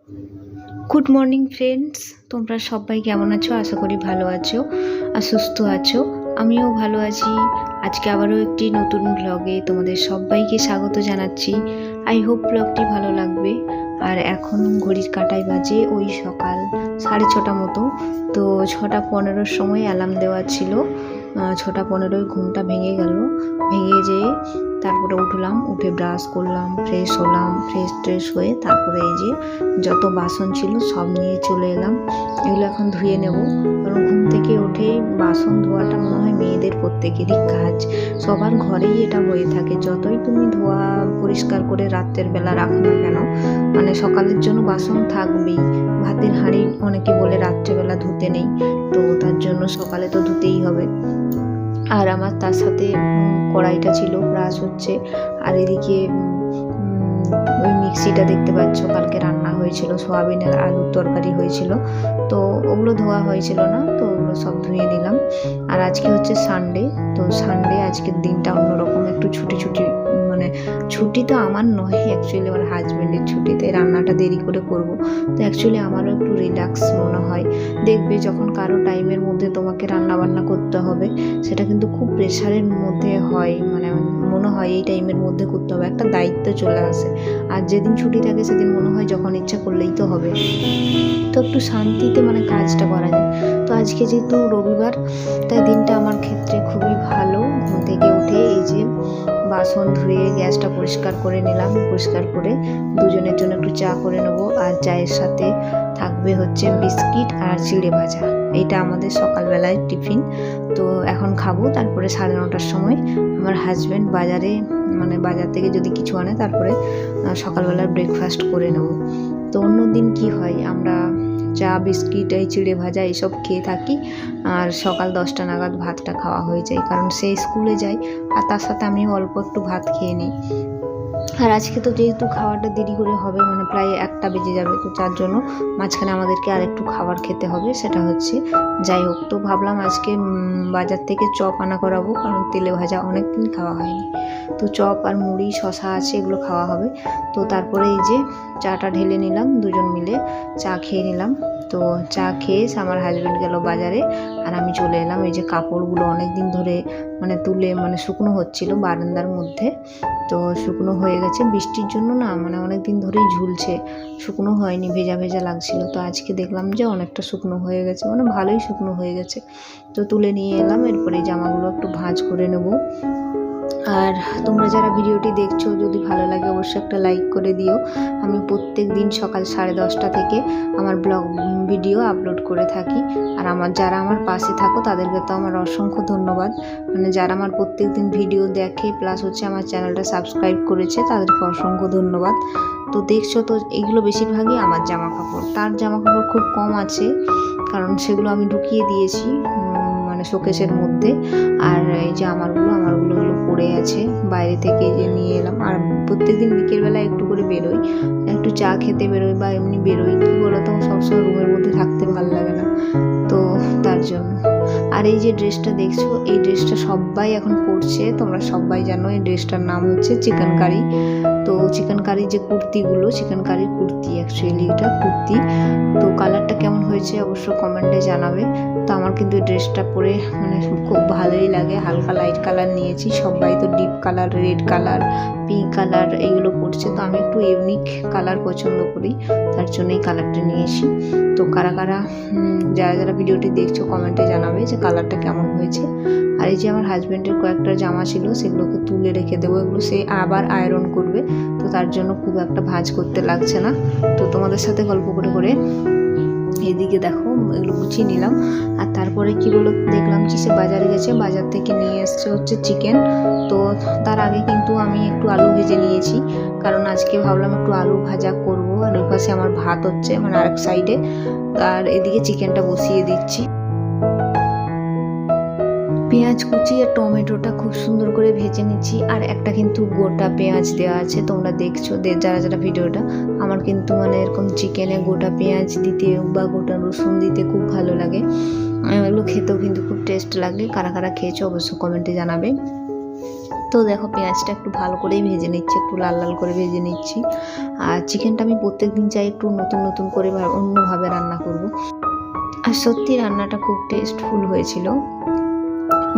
Good morning friends, তোমরা সবাই কেমন আছো? আশা করি ভালো আছো আর সুস্থ আছো। আমিও ভালো আছি। আজকে আবারও একটি নতুন ব্লগে তোমাদের সবাইকে স্বাগত জানাচ্ছি। আই হোপ ব্লগটি ভালো লাগবে। আর এখন ঘড়ির কাঁটায় বাজে ওই সকাল 6:30 মতো। তো 6:15 সময় অ্যালার্ম দেওয়া ছিল। 6:15 ঘুমটা ভেঙে গেল। ভেঙে যেয়ে তারপরে উঠলাম, উঠে ব্রাশ করলাম, ফ্রেশ হলাম, ফ্রেশ হয়ে তারপরে এই যে যত বাসন ছিল সব নিয়ে চলে এলাম। এগুলো এখন ধুয়ে নেব, কারণ ঘুম থেকে উঠে বাসন ধোয়াটা মনে হয় মেয়েদের প্রত্যেকেরই কাজ। সবার ঘরেই এটা হয়ে থাকে। যতই তুমি ধোয়া পরিষ্কার করে রাত্রের বেলা রাখো না কেন, মানে সকালের জন্য বাসন থাকবেই। ভাতের হাঁড়ি অনেকে বলে রাত্রেবেলা ধুতে নেই, তো তার জন্য সকালে তো ধুতেই হবে। আর আমার তার সাথে কড়াইটা ছিল, ব্রাশ হচ্ছে। আর এদিকে ওই মিক্সিটা দেখতে পাচ্ছ, কালকে রান্না হয়েছিল, সোয়াবিনের আলুর তরকারি হয়েছিল, তো ওগুলো ধোয়া হয়েছিল না, তো ওগুলো সব ধুয়ে নিলাম। আর আজকে হচ্ছে সানডে, তো সানডে আজকের দিনটা অন্যরকম, একটু ছুটি মানে ছুটি তো আমার নয়, অ্যাকচুয়ালি আমার হাজব্যান্ডের ছুটি, তাই রান্নাটা দেরি করে করব। তো অ্যাকচুয়ালি আমারও একটু রিল্যাক্স মনে হয়। দেখবে যখন কারো টাইমের মধ্যে তোমাকে রান্না বান্না করতে হবে, সেটা কিন্তু খুব প্রেশারের মধ্যে হয়, মানে মনে হয় এই টাইমের মধ্যে করতে হবে, একটা দায়িত্ব চলে আসে। আর যেদিন ছুটি থাকে সেদিন মনে হয় যখন ইচ্ছা করলেই তো হবে, তো একটু শান্তিতে মানে কাজটা করা যায়। তো আজকে যেহেতু রবিবার, তাই দিনটা আমার ক্ষেত্রে খুবই ভালো। ঘুম থেকে উঠে এই যে বাসন ধুয়ে গ্যাসটা পরিষ্কার করে নিলাম। পরিষ্কার করে দুজনের জন্য একটু চা করে নেবো, আর চায়ের সাথে থাকবে হচ্ছে বিস্কিট আর চিড়ে ভাজা। এইটা আমাদের সকালবেলায় টিফিন। তো এখন খাবো, তারপরে 9:30 সময় আমার হাজব্যান্ড বাজার থেকে যদি কিছু আনে, তারপরে সকালবেলা ব্রেকফাস্ট করে নেব। তো অন্য দিন কি হয়, আমরা চা বিস্কিট এই চিড়ে ভাজা এইসব খেয়ে থাকি, আর সকাল 10টা নাগাদ ভাতটা খাওয়া হয়ে যায়, কারণ সে স্কুলে যায়, আর তার সাথে আমিও অল্প একটু ভাত খেয়ে নিই। আর আজকে তো যেহেতু খাওয়াটা দেরি করে হবে, মানে প্রায় 1টা বেজে যাবে, তো তার জন্য মাঝখানে আমাদেরকে আর একটু খাবার খেতে হবে, সেটা হচ্ছে যাই হোক। তো ভাবলাম আজকে বাজার থেকে চপ আনা করাবো, কারণ তেলে ভাজা অনেক দিন খাওয়া হয়নি। তো চপ আর মুড়ি শশা আছে, এগুলো খাওয়া হবে। তো তারপরে এই যে চাটা ঢেলে নিলাম, দুজন মিলে চা খেয়ে নিলাম। তো চা খেয়ে আমার হাজব্যান্ড গেল বাজারে, আর আমি চলে এলাম। এই যে কাপড়গুলো অনেক দিন ধরে তুলে শুকনো হচ্ছিল বারান্দার মধ্যে, তো শুকনো হয়ে গেছে বৃষ্টির জন্য না, অনেক দিন ধরেই ঝুলছে, শুকনো হয়নি, ভেজা ভেজা লাগছিল। তো আজকে দেখলাম যে অনেকটা শুকনো হয়ে গেছে, ভালোই শুকনো হয়ে গেছে। তো তুলে নিয়ে এলাম, এরপরে এই জামাগুলো একটু ভাঁজ করে নেব। আর তোমরা যারা ভিডিওটি দেখছো, যদি ভালো লাগে অবশ্যই একটা লাইক করে দিও। আমি প্রত্যেক দিন সকাল 10:30 থেকে আমার ব্লগ ভিডিও আপলোড করে থাকি। আর যারা আমার পাশে থাকো তাদেরকে তো আমার অসংখ্য ধন্যবাদ, যারা আমার প্রত্যেক দিন ভিডিও দেখে প্লাস হচ্ছে আমার চ্যানেলটা সাবস্ক্রাইব করেছে, তাদেরকে অসংখ্য ধন্যবাদ। তো দেখছো তো এইগুলো বেশিরভাগই আমার জামা কাপড়, তার জামা কাপড় খুব কম আছে, কারণ সেগুলো আমি ঢুকিয়ে দিয়েছি শোকেসের মধ্যে। আর এই যে আমারগুলো পড়ে আছে, বাইরে থেকে যে নিয়ে এলাম। আর প্রত্যেকদিন বিকেলবেলা একটু করে বেরোই, একটু চা খেতে বেরোই বা এমনি বেরোই, কী বলো তো, সবসময় রুমের মধ্যে থাকতে ভালো লাগে না, তো তার জন্য। আর এই যে ড্রেসটা দেখছো, এই ড্রেসটা সবাই এখন পরছে, তোমরা সবাই জানো এই ড্রেসটার নাম হচ্ছে চিকেন কারি। তো চিকেন কারি যে কুর্তিগুলো, চিকেন কারির কুর্তি, অ্যাকচুয়ালি এটা কুর্তি। তো কালারটা কেমন হয়েছে অবশ্য কমেন্টে জানাবে। তো আমার কিন্তু এই ড্রেসটা পরে খুব ভালোই লাগে। হালকা লাইট কালার নিয়েছি, সবাই তো deep colour, red colour, pink colour এইগুলো পরছে, তো আমি একটু ইউনিক কালার পছন্দ করি, তার জন্য এই কালারটা নিয়েছি। তো কারা যারা ভিডিওটি দেখছো কমেন্টে জানাবে যে কালারটা কেমন হয়েছে। আর এই যে আমার হাজব্যান্ডের কয়েকটা জামা ছিল, সেগুলোকে তুলে রেখে দেবো, এগুলো সে আবার আয়রন করবে, তো তার জন্য খুব একটা ভাঁজ করতে লাগছে না। তো তোমাদের সাথে গল্প করে করে এদিকে দেখো এগুলো গুছিয়ে নিলাম। আর তারপরে কি বলো, দেখলাম যে সে বাজারে গেছে, বাজার থেকে নিয়ে এসছে হচ্ছে চিকেন। তো তার আগে কিন্তু আমি একটু আলু ভেজে নিয়েছি, কারণ আজকে ভাবলাম একটু আলু ভাজা করব। আর ওই পাশে আমার ভাত হচ্ছে, আরেক সাইডে, আর এদিকে চিকেনটা বসিয়ে দিচ্ছি। পেঁয়াজ কুচি আর টমেটোটা খুব সুন্দর করে ভেজে নিচ্ছি, আর একটা কিন্তু গোটা পেঁয়াজ দেওয়া আছে, তোমরা দেখছো যারা ভিডিওটা, আমার কিন্তু এরকম চিকেনে গোটা পেঁয়াজ দিতে বা গোটা রসুন দিতে খুব ভালো লাগে, এগুলো খেতেও কিন্তু খুব টেস্ট লাগে। কারা কারা খেয়েছো অবশ্য কমেন্টে জানাবে। তো দেখো পেঁয়াজটা একটু ভালো করেই ভেজে নিচ্ছি, একটু লাল লাল করে ভেজে নিচ্ছি। আর চিকেনটা আমি প্রত্যেক দিন চাই একটু নতুন নতুন করে অন্যভাবে রান্না করব। আর সত্যি রান্নাটা খুব টেস্টফুল হয়েছিল।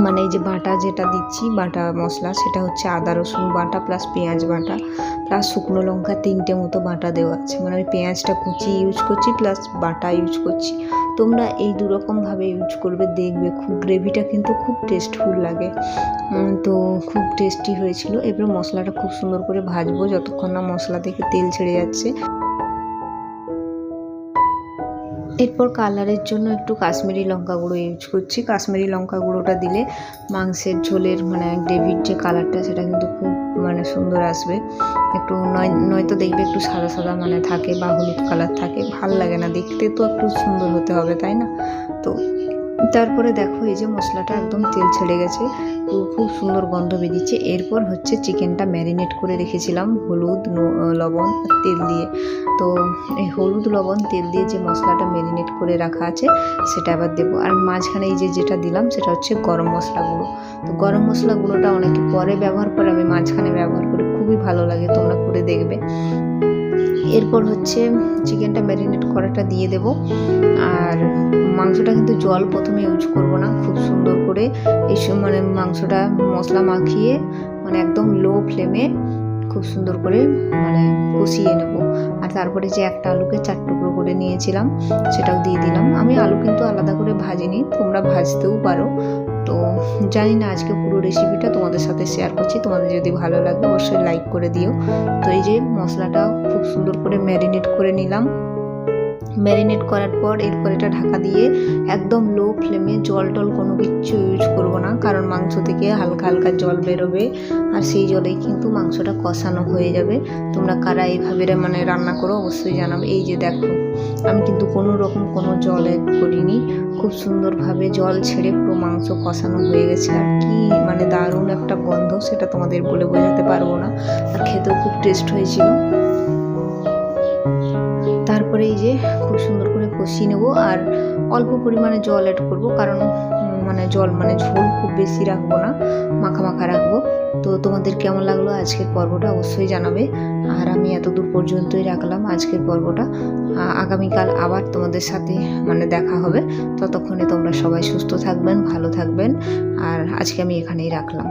মানে এই যে বাটা যেটা দিচ্ছি, বাটা মশলা, সেটা হচ্ছে আদা রসুন বাটা প্লাস পেঁয়াজ বাটা প্লাস শুকনো লঙ্কা 3টে মতো বাটা দেওয়া আছে। মানে আমি পেঁয়াজটা কুচি ইউজ করছি প্লাস বাটা ইউজ করছি। তোমরা এই দুরকমভাবে ইউজ করবে, দেখবে খুব গ্রেভিটা কিন্তু খুব টেস্টফুল লাগে। তো খুব টেস্টি হয়েছিল। এবার মশলাটা খুব সুন্দর করে ভাজবো যতক্ষণ না মশলা থেকে তেল ছেড়ে যাচ্ছে। এরপর কালারের জন্য একটু কাশ্মীরি লঙ্কা গুঁড়ো ইউজ করছি। কাশ্মীরি লঙ্কা গুঁড়োটা দিলে মাংসের ঝোলের মানে গ্রেভির যে কালারটা সেটা কিন্তু খুব মানে সুন্দর আসবে। একটু নয়তো দেখবে একটু সাদা সাদা মানে থাকে বা হলুদ কালার থাকে, ভাল লাগে না দেখতে, তো একটু সুন্দর হতে হবে, তাই না? তো তারপরে দেখো এই যে মশলাটা একদম তেল ছেড়ে গেছে, খুব সুন্দর গন্ধ বেরিয়েছে। এরপর হচ্ছে চিকেনটা ম্যারিনেট করে রেখেছিলাম হলুদ লবণ আর তেল দিয়ে। তো এই হলুদ লবণ তেল দিয়ে যে মশলাটা ম্যারিনেট করে রাখা আছে সেটা আবার দেবো। আর মাঝখানে এই যেটা দিলাম সেটা হচ্ছে গরম মশলা গুঁড়ো। তো গরম মশলা গুঁড়োটা অনেকে পরে ব্যবহার করে, আমি মাঝখানে ব্যবহার করি, খুবই ভালো লাগে, তোমরা করে দেখবে। এরপর হচ্ছে চিকেনটা ম্যারিনেট করাটা দিয়ে দেব। আর মাংসটা কিন্তু জল প্রথমে ইউজ করব না, খুব সুন্দর করে এই মানে মাংসটা মশলা মাখিয়ে মানে একদম লো ফ্লেমে খুব সুন্দর করে মানে কষিয়ে নেব। আর তারপরে যে একটা আলুকে 4 টুকরো করে নিয়েছিলাম সেটাও দিয়ে দিলাম। আমি আলু কিন্তু আলাদা করে ভাজিনি, তোমরা ভাজতেও পারো। তো জানি না, আজকে পুরো রেসিপিটা তোমাদের সাথে শেয়ার করছি। তোমাদের যদি ভালো লাগে অবশ্যই লাইক করে দিও। তো এই যে মশলাটা খুব সুন্দর করে ম্যারিনেট করে নিলাম। ম্যারিনেট করার পর এরপর এটা ঢাকা দিয়ে একদম লো ফ্লেমে, জল টল কোনো কিচ্ছু ইউজ করব না, কারণ মাংস থেকে হালকা হালকা জল বেরোবে আর সেই জলেই কিন্তু মাংসটা কষানো হয়ে যাবে। তোমরা কারা এইভাবে মানে রান্না করো অবশ্যই জানাবে। এই যে দেখো আমি কিন্তু কোনো রকম কোনো জল অ্যাড করিনি, খুব সুন্দরভাবে জল ছেড়ে পুরো মাংস কষানো হয়ে গেছে। আর কি মানে দারুণ একটা গন্ধ, সেটা তোমাদের বলে বোঝাতে পারবো না। আর খেতেও খুব টেস্ট হয়েছিল। তারপরে এই যে খুব সুন্দর করে কষিয়ে নেব আর অল্প পরিমাণে জল অ্যাড করব, কারণ মানে ঝোল খুব বেশি রাখবো না, মাখা মাখা রাখবো। তো তোমাদের কেমন লাগলো আজকের পর্বটা অবশ্যই জানাবে। আর আমি এতদূর পর্যন্তই রাখলাম আজকের পর্বটা। আগামীকাল আবার তোমাদের সাথে মানে দেখা হবে। ততক্ষণে তোমরা সবাই সুস্থ থাকবেন, ভালো থাকবেন। আর আজকে আমি এখানেই রাখলাম।